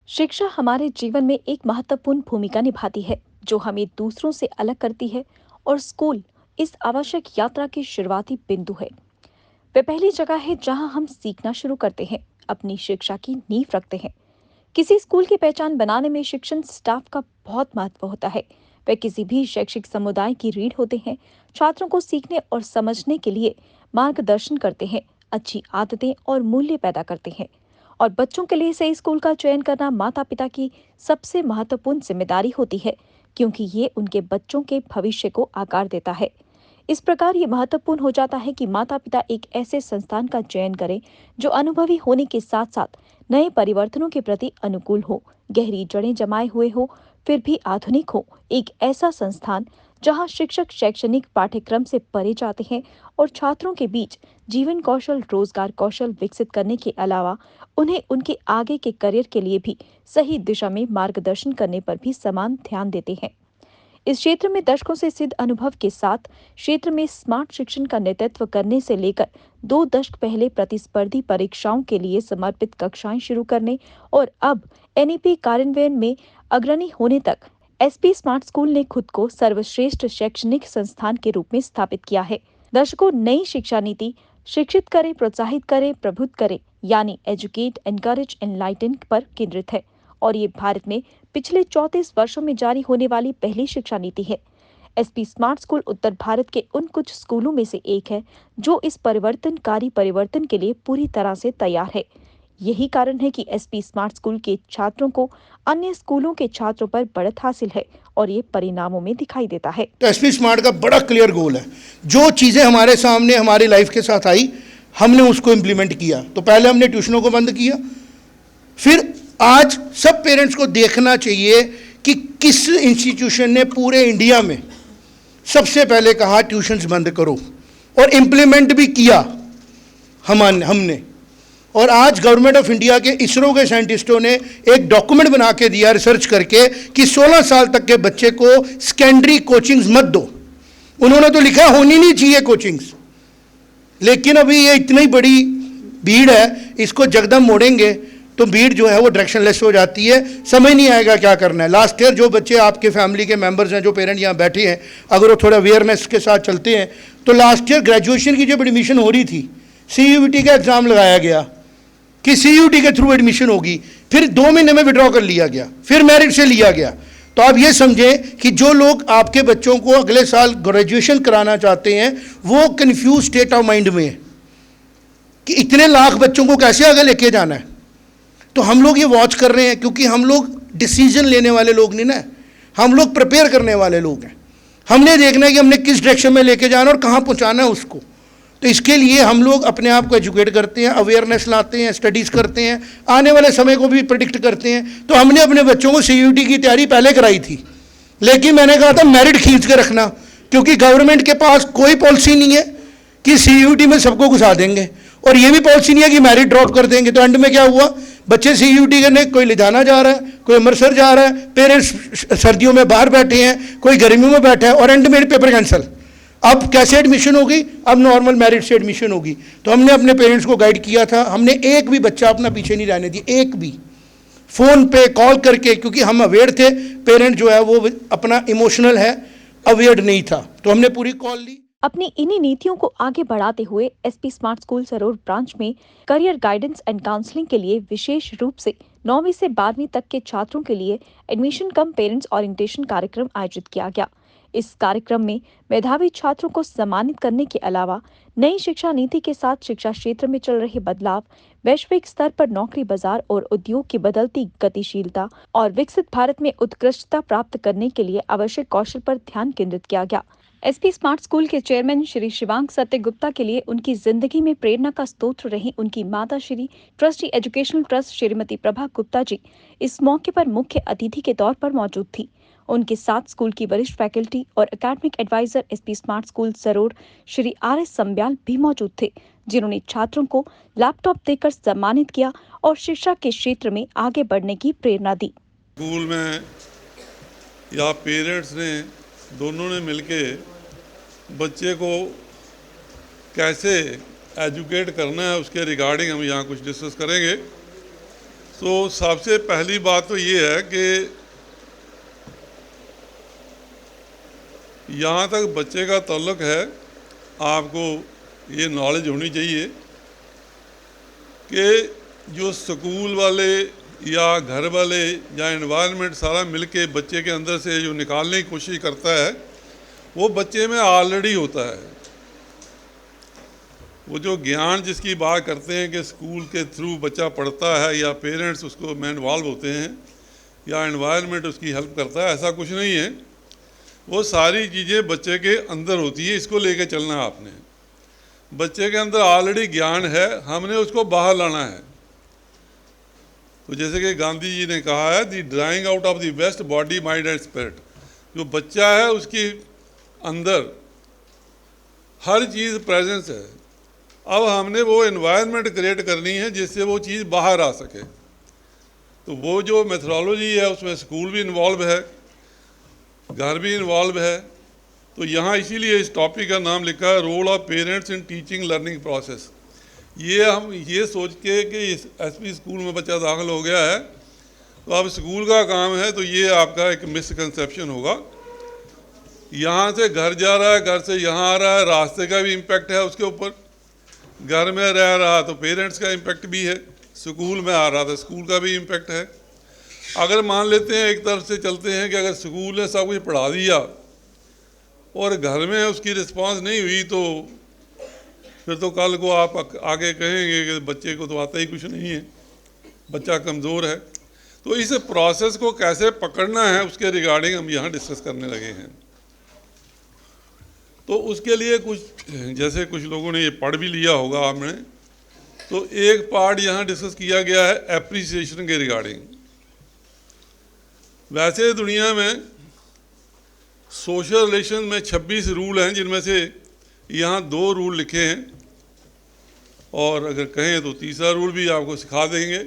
शिक्षा हमारे जीवन में एक महत्वपूर्ण भूमिका निभाती है जो हमें दूसरों से अलग करती है। और स्कूल इस आवश्यक यात्रा की शुरुआती बिंदु है। वह पहली जगह है जहां हम सीखना शुरू करते हैं, अपनी शिक्षा की नींव रखते हैं। किसी स्कूल की पहचान बनाने में शिक्षण स्टाफ का बहुत महत्व होता है। वे किसी भी शैक्षिक समुदाय की रीढ़ होते हैं। छात्रों को सीखने और समझने के लिए मार्गदर्शन करते हैं, अच्छी आदतें और मूल्य पैदा करते हैं। और बच्चों के लिए सही स्कूल का चयन करना माता पिता की सबसे महत्वपूर्ण जिम्मेदारी होती है, क्योंकि ये उनके बच्चों के भविष्य को आकार देता है। इस प्रकार ये महत्वपूर्ण हो जाता है कि माता पिता एक ऐसे संस्थान का चयन करें जो अनुभवी होने के साथ साथ नए परिवर्तनों के प्रति अनुकूल हो, गहरी जड़ें जमाए हुए हो, फिर भी आधुनिक हो। एक ऐसा संस्थान जहां शिक्षक शैक्षणिक पाठ्यक्रम से परे जाते हैं और छात्रों के बीच जीवन कौशल, रोजगार कौशल विकसित करने के अलावा उन्हें उनके आगे के करियर के लिए भी सही दिशा में मार्गदर्शन करने पर भी समान ध्यान देते हैं। इस क्षेत्र में दशकों से सिद्ध अनुभव के साथ क्षेत्र में स्मार्ट शिक्षण का नेतृत्व करने से लेकर 2 दशक पहले प्रतिस्पर्धी परीक्षाओं के लिए समर्पित कक्षाएं शुरू करने और अब एनईपी कार्यान्वयन में अग्रणी होने तक, एसपी स्मार्ट स्कूल ने खुद को सर्वश्रेष्ठ शैक्षणिक संस्थान के रूप में स्थापित किया है। दर्शकों, नई शिक्षा नीति शिक्षित करे, प्रोत्साहित करे, प्रबुद्ध करे, यानी एजुकेट, एनकरेज, एनलाइटन पर केंद्रित है। और ये भारत में पिछले 34 वर्षों में जारी होने वाली पहली शिक्षा नीति है। एसपी स्मार्ट स्कूल उत्तर भारत के उन कुछ स्कूलों में से एक है जो इस परिवर्तनकारी परिवर्तन के लिए पूरी तरह से तैयार है। यही कारण है कि एसपी स्मार्ट स्कूल के छात्रों को अन्य स्कूलों के छात्रों पर बढ़त हासिल है और ये परिणामों में दिखाई देता है। तो एसपी स्मार्ट का बड़ा क्लियर गोल है। जो चीज़ें हमारे सामने हमारी लाइफ के साथ आई, हमने उसको इम्प्लीमेंट किया। तो पहले हमने ट्यूशनों को बंद किया, फिर आज सब पेरेंट्स को देखना चाहिए कि किस इंस्टीट्यूशन ने पूरे इंडिया में सबसे पहले कहा ट्यूशन्स बंद करो, और इम्प्लीमेंट भी किया हमने। और आज गवर्नमेंट ऑफ इंडिया के इसरो के साइंटिस्टों ने एक डॉक्यूमेंट बना के दिया रिसर्च करके कि 16 साल तक के बच्चे को सेकेंडरी कोचिंग्स मत दो। उन्होंने तो लिखा होनी नहीं चाहिए कोचिंग्स, लेकिन अभी ये इतनी बड़ी भीड़ है, इसको जगदम मोड़ेंगे तो भीड़ जो है वो डायरेक्शनलेस हो जाती है, समझ नहीं आएगा क्या करना है। लास्ट ईयर जो बच्चे आपके फैमिली के मेंबर्स हैं, जो पेरेंट यहाँ बैठे हैं, अगर वो थोड़ा अवेयरनेस के साथ चलते हैं तो लास्ट ईयर ग्रेजुएशन की जब एडमिशन हो रही थी, सीयूईटी का एग्ज़ाम लगाया गया कि सीयूईटी के थ्रू एडमिशन होगी, फिर 2 महीने में विड्रॉ कर लिया गया, फिर मेरिट से लिया गया। तो आप ये समझें कि जो लोग आपके बच्चों को अगले साल ग्रेजुएशन कराना चाहते हैं वो कन्फ्यूज स्टेट ऑफ माइंड में है कि इतने लाख बच्चों को कैसे आगे लेके जाना है। तो हम लोग ये वॉच कर रहे हैं, क्योंकि हम लोग डिसीजन लेने वाले लोग नहीं ना, हम लोग प्रिपेयर करने वाले लोग हैं। हमने देखना है कि हमने किस डायरेक्शन में लेके जाना और कहाँ पहुँचाना है उसको। तो इसके लिए हम लोग अपने आप को एजुकेट करते हैं, अवेयरनेस लाते हैं, स्टडीज़ करते हैं, आने वाले समय को भी प्रिडिक्ट करते हैं। तो हमने अपने बच्चों को सीयूईटी की तैयारी पहले कराई थी, लेकिन मैंने कहा था मेरिट खींच के रखना, क्योंकि गवर्नमेंट के पास कोई पॉलिसी नहीं है कि सीयूईटी में सबको घुसा देंगे, और ये भी पॉलिसी नहीं है कि मेरिट ड्रॉप कर देंगे। तो एंड में क्या हुआ, बच्चे सीयूईटी करने कोई लुधियाना जा रहा है, कोई अमृतसर जा रहा है, पेरेंट्स सर्दियों में बाहर बैठे हैं, कोई गर्मियों में बैठा है, और एंड में पेपर कैंसिल। अब कैसे एडमिशन होगी, अब नॉर्मल मेरिट से एडमिशन होगी। तो हमने अपने पेरेंट्स को गाइड किया था, हमने एक भी बच्चा अपना पीछे नहीं रहने दिया, एक भी, फ़ोन पे कॉल करके, क्योंकि हम अवेयर थे। पेरेंट जो है वो अपना इमोशनल है, अवेयर नहीं था, तो हमने पूरी कॉल ली। अपनी इन्हीं नीतियों को आगे बढ़ाते हुए SP smart school Saror branch में करियर गाइडेंस एंड काउंसलिंग के लिए विशेष रूप से 9वीं से 12वीं तक के छात्रों के लिए एडमिशन कम पेरेंट्स ओरिएंटेशन कार्यक्रम आयोजित किया गया। इस कार्यक्रम में मेधावी छात्रों को सम्मानित करने के अलावा नई शिक्षा नीति के साथ शिक्षा क्षेत्र में चल रहे बदलाव, वैश्विक स्तर पर नौकरी बाजार और उद्योग की बदलती गतिशीलता और विकसित भारत में उत्कृष्टता प्राप्त करने के लिए आवश्यक कौशल पर ध्यान केंद्रित किया गया। एसपी स्मार्ट स्कूल के चेयरमैन श्री शिवांग सत्य गुप्ता के लिए उनकी जिंदगी में प्रेरणा का स्रोत रही उनकी माता Shri trustee educational trust Shrimati Prabha Gupta ji इस मौके पर मुख्य अतिथि के तौर पर मौजूद थी। उनके साथ स्कूल की वरिष्ठ फैकल्टी और academic adviser SP smart school Saror Shri आर.एस. संब्याल भी मौजूद थे, जिन्होंने छात्रों को लैपटॉप देकर सम्मानित किया और शिक्षा के क्षेत्र में आगे बढ़ने की प्रेरणा दी। स्कूल में या पेरेंट्स ने दोनों ने मिलके बच्चे को कैसे एजुकेट करना है उसके रिगार्डिंग हम यहाँ कुछ डिस्कस करेंगे। तो सबसे पहली बात तो ये है कि यहाँ तक बच्चे का ताल्लुक है, आपको ये नॉलेज होनी चाहिए कि जो स्कूल वाले या घर वाले या एनवायरनमेंट सारा मिलके बच्चे के अंदर से जो निकालने की कोशिश करता है वो बच्चे में ऑलरेडी होता है। वो जो ज्ञान जिसकी बात करते हैं कि स्कूल के थ्रू बच्चा पढ़ता है या पेरेंट्स उसको में इन्वॉल्व होते हैं या एनवायरनमेंट उसकी हेल्प करता है, ऐसा कुछ नहीं है। वो सारी चीज़ें बच्चे के अंदर होती है। इसको लेके चलना है आपने। बच्चे के अंदर ऑलरेडी ज्ञान है, हमने उसको बाहर लाना है। तो जैसे कि गांधी जी ने कहा है, the drawing out of the best body mind and spirit. जो बच्चा है उसके अंदर हर चीज़ प्रेजेंस है। अब हमने वो एनवायरनमेंट क्रिएट करनी है जिससे वो चीज़ बाहर आ सके। तो वो जो मेथोडोलॉजी है उसमें स्कूल भी इन्वॉल्व है, घर भी इन्वॉल्व है। तो यहाँ इसीलिए इस टॉपिक का नाम लिखा है role of parents in teaching learning process. ये हम ये सोच के कि इस एसपी स्कूल में बच्चा दाखिल हो गया है तो अब स्कूल का काम है, तो ये आपका एक मिसकंसेप्शन होगा। यहाँ से घर जा रहा है, घर से यहाँ आ रहा है, रास्ते का भी इम्पैक्ट है उसके ऊपर। घर में रह रहा तो पेरेंट्स का इम्पैक्ट भी है, स्कूल में आ रहा था स्कूल का भी इम्पैक्ट है। अगर मान लेते हैं एक तरफ से चलते हैं कि अगर स्कूल ने सब कुछ पढ़ा दिया और घर में उसकी रिस्पांस नहीं हुई तो फिर तो कल को आप आगे कहेंगे कि बच्चे को तो आता ही कुछ नहीं है, बच्चा कमज़ोर है। तो इस प्रोसेस को कैसे पकड़ना है उसके रिगार्डिंग हम यहाँ डिस्कस करने लगे हैं। तो उसके लिए कुछ जैसे कुछ लोगों ने ये पढ़ भी लिया होगा आपने, तो एक पार्ट यहाँ डिस्कस किया गया है एप्रिसिएशन के रिगार्डिंग। वैसे दुनिया में सोशल रिलेशन में 26 रूल हैं, जिनमें से यहाँ 2 रूल लिखे हैं और अगर कहें तो तीसरा रूल भी आपको सिखा देंगे।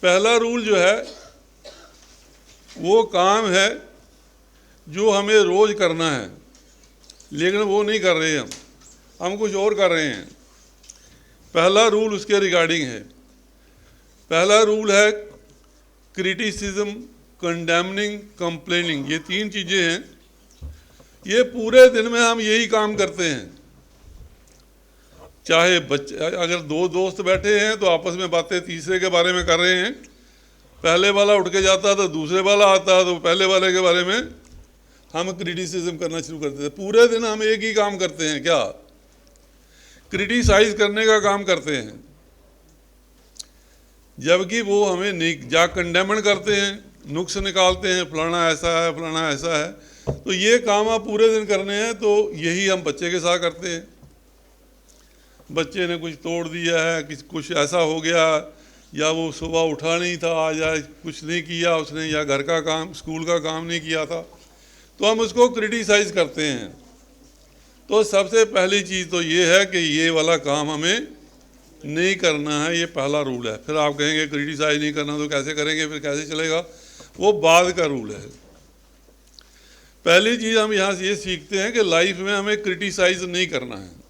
पहला रूल जो है वो काम है जो हमें रोज़ करना है, लेकिन वो नहीं कर रहे हैं, हम कुछ और कर रहे हैं। पहला रूल उसके रिगार्डिंग है। पहला रूल है क्रिटिसिज्म, कंडेमनिंग, कंप्लेनिंग। ये 3 चीज़ें हैं। ये पूरे दिन में हम यही काम करते हैं। चाहे बच्चे अगर 2 दोस्त बैठे हैं तो आपस में बातें तीसरे के बारे में कर रहे हैं। पहले वाला उठ के जाता तो दूसरे वाला आता तो पहले वाले के बारे में हम क्रिटिसिज्म करना शुरू करते थे। पूरे दिन हम एक ही काम करते हैं, क्या? क्रिटिसाइज करने का काम करते हैं, जबकि वो हमें नहीं जा कंडेमन करते हैं, नुक्स निकालते हैं, फलाना ऐसा है, फलाना ऐसा है। तो ये काम आप पूरे दिन करने हैं। तो यही हम बच्चे के साथ करते हैं। बच्चे ने कुछ तोड़ दिया है, कुछ ऐसा हो गया, या वो सुबह उठा नहीं था आज, या कुछ नहीं किया उसने, या घर का काम स्कूल का काम नहीं किया था, तो हम उसको क्रिटिसाइज करते हैं। तो सबसे पहली चीज़ तो ये है कि ये वाला काम हमें नहीं करना है, ये पहला रूल है। फिर आप कहेंगे क्रिटिसाइज नहीं करना तो कैसे करेंगे, फिर कैसे चलेगा, वो बाद का रूल है। पहली चीज़ हम यहाँ से ये सीखते हैं कि लाइफ में हमें क्रिटिसाइज नहीं करना है।